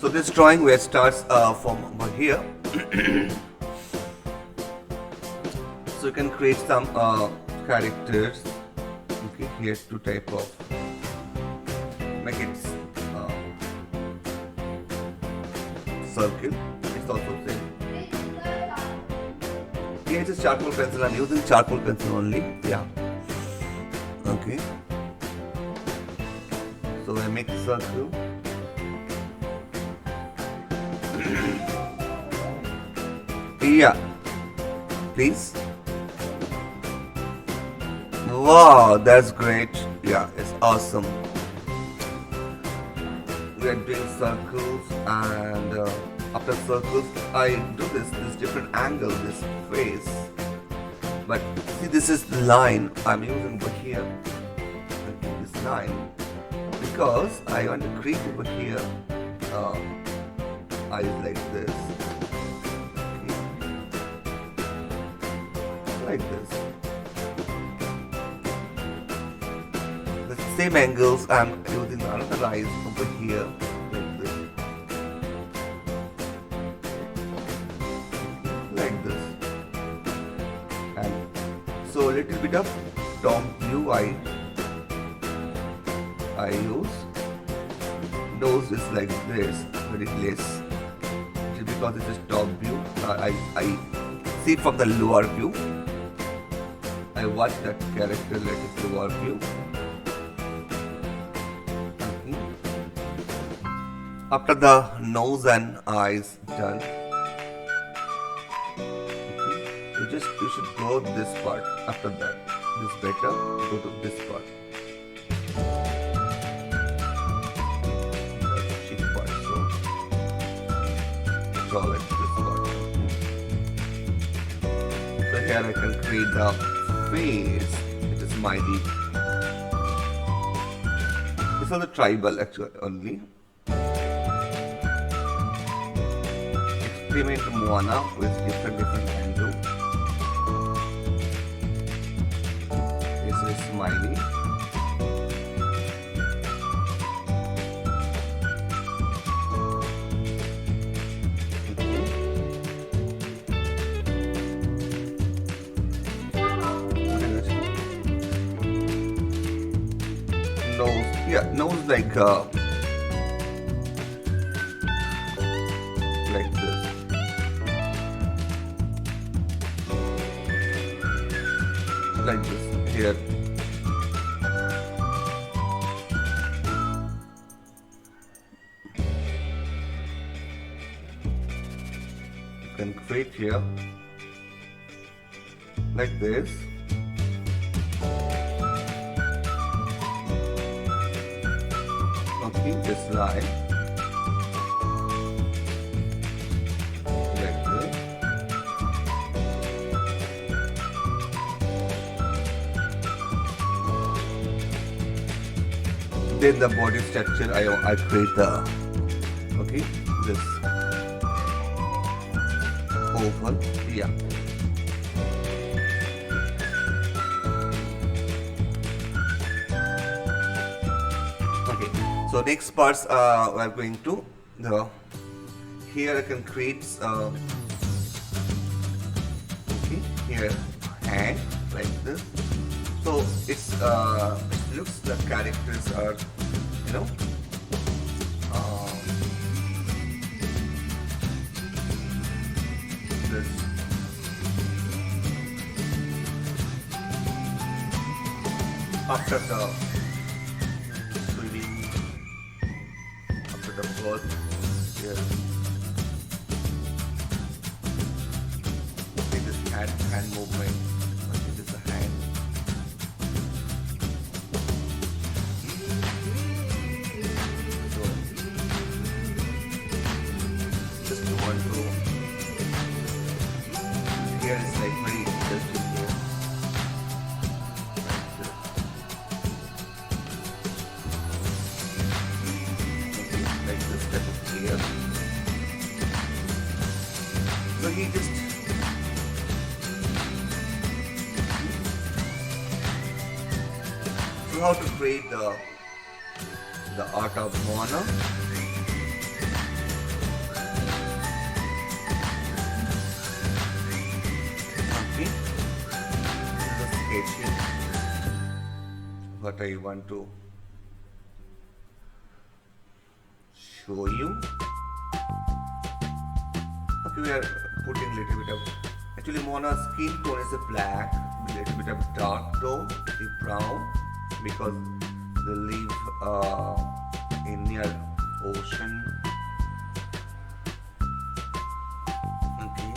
So this drawing where starts from over here. So you can create some characters. Okay, here two type of make it circle. It's also same. Here it is charcoal pencil. I'm using charcoal pencil only. Yeah. Okay. So I make a circle. Yeah. Please. Wow, that's great. Yeah, it's awesome. We are doing circles, and after circles, I do this different angle, this face. But see, this is the line I'm using over here. This line, because I want to create over here eyes like this, okay. Like this. The same angles I'm using another eyes over here like this. Like this. And so a little bit of top view I use. Nose is like this, very less. Because it is top view, I see it from the lower view. I watch that character like it's lower view. Okay. After the nose and eyes done, okay, you should go this part. After that, this better. Go to this part. Like this part. So here I can create the face. It is smiley. This is the tribal actually only. Experiment Moana with different angle. This is smiley. Nose, yeah, nose like this. Like this here. You can create here like this. This line like this. Then the body structure I create the this oval, yeah. So next parts we are going to here I can create here hand like this. So it's it looks the characters are this. After the birth here, it is hand movement. It is a hand. So just want to here is like very interesting here. So he just so how to create the art of Moana. what I want to show you. Okay, we are putting a little bit of, actually Mona's skin tone is a black, a little bit of dark tone, the brown, because they live in near ocean. Okay,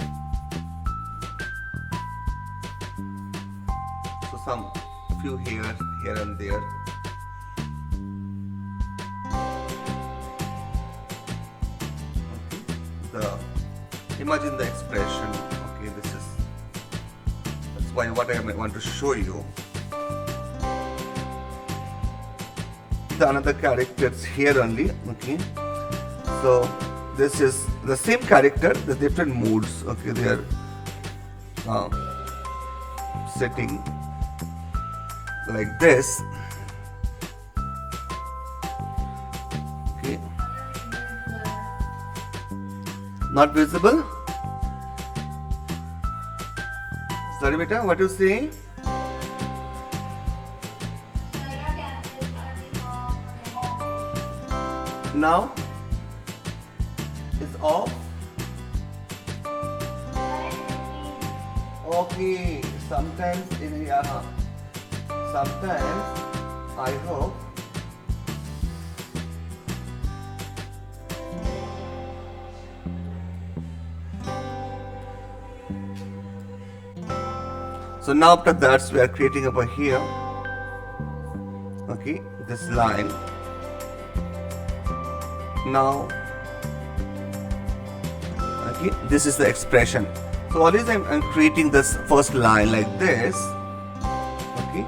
so some few hairs here and there. Okay. Imagine the expression. Okay, that's why what I want to show you. The another characters here only. Okay, so this is the same character, the different moods. Okay, they are sitting like this. Okay, not visible. Sorry, beta, what you say? Now it's off. Okay, sometimes sometimes I hope so. Now after that we are creating over here, okay, this line. Now okay, this is the expression. So always I'm creating this first line like this, okay,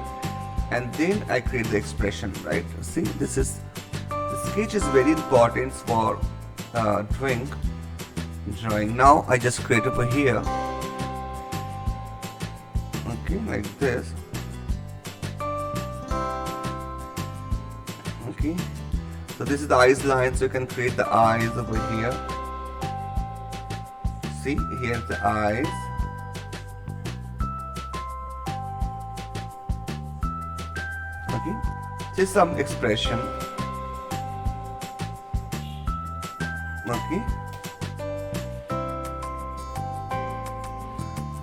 and then I create the expression, right? See, the sketch is very important for drawing. Now I just create over here, okay, like this. Okay, so this is the eyes line, so you can create the eyes over here. See, here's the eyes. Okay, just some expression. Okay,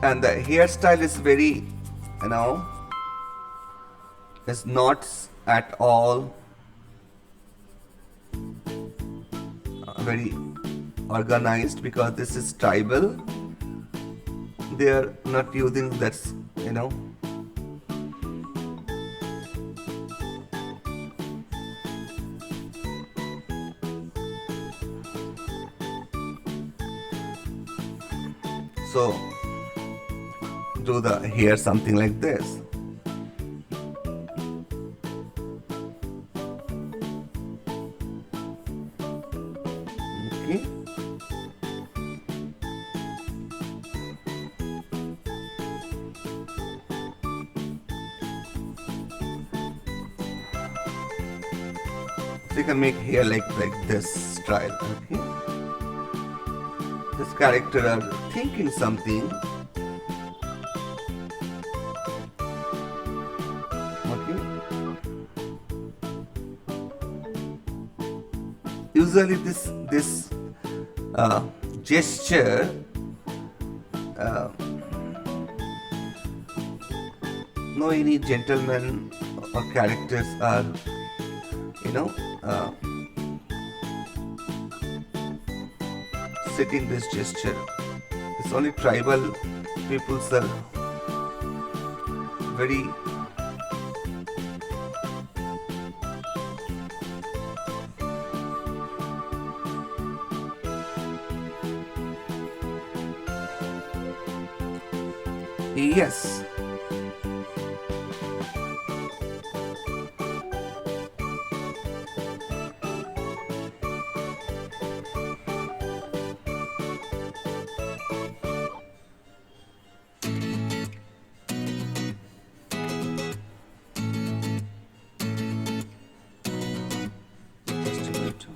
and the hairstyle is very, it's not at all very organized, because this is tribal. They are not using that's so do the hair something like this. Okay, so you can make hair like this style. Okay, this character are thinking something. Okay, usually this gesture no any gentleman or characters are setting this gesture. It's only tribal peoples are very yes. Just a minute.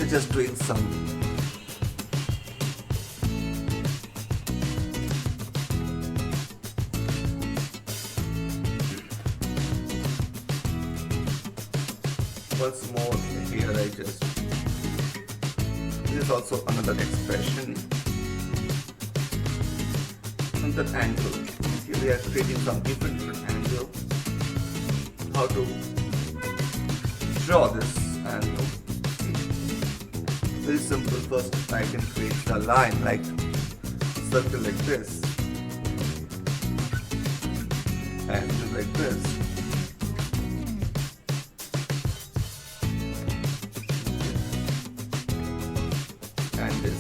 just doing some once more here. This is also another expression, another angle. Here we are creating some different angle. How to draw this angle? Very simple. First I can create a line like circle like this and do like this. And this.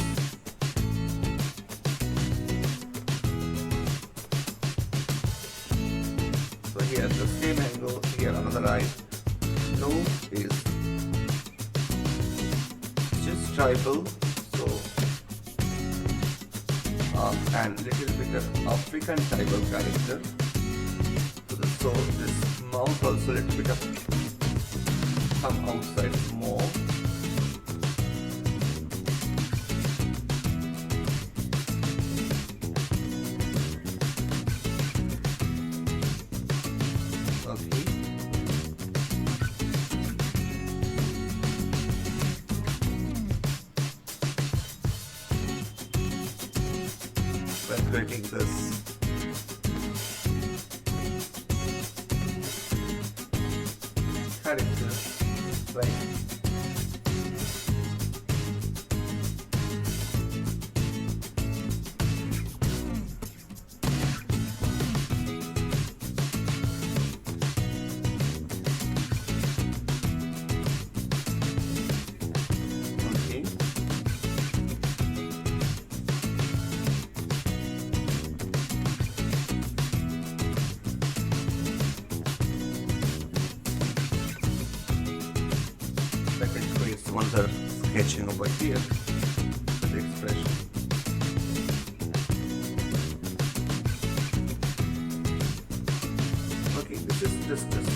So here the same angle, here another eye. Nose is just tribal, so and little bit of African tribal character. So this mouth also little bit of come outside more. Okay. When creating this character, right? Okay. One other sketching over here with the expression. Okay, this is just